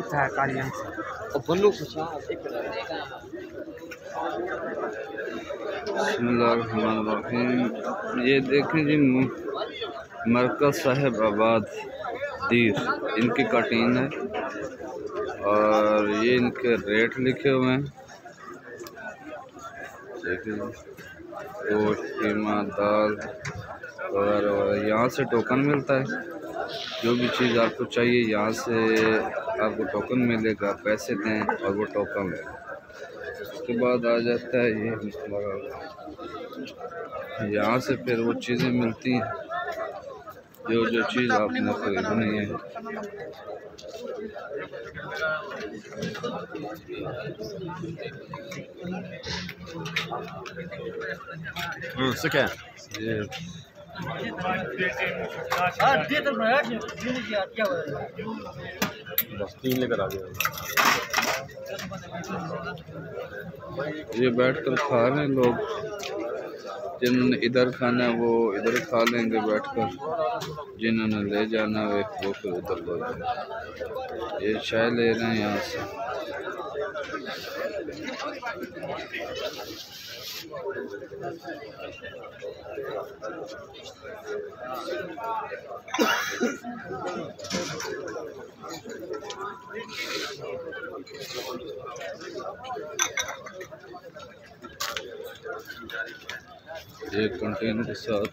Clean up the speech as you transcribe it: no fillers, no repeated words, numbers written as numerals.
था कालियन बिस्मिल्लाहिर्रहमानिर्रहीम। ये देखें जी, मरकज साहिब आबाद दीर इनकी कटीन है और ये इनके रेट लिखे हुए हैं। देखिए गोश्त, कीमा, दाल वगैरह वगैरह। यहाँ से टोकन मिलता है, जो भी चीज़ आपको चाहिए यहाँ से आपको टोकन मिलेगा, पैसे दें और वो टोकन लें। उसके बाद आ जाता है ये यहाँ से फिर वो चीज़ें मिलती हैं जो चीज़ आपने खरीदनी है। ये बस 3 लेकर आ गया। ये बैठ कर खा रहे हैं लोग, जिन्होंने इधर खाना है वो इधर खा लेंगे बैठकर, जिन्होंने ले जाना है वो फिर उधर ले जाएंगे। ये चाय ले रहे हैं यहाँ से। एक कंटेनर के साथ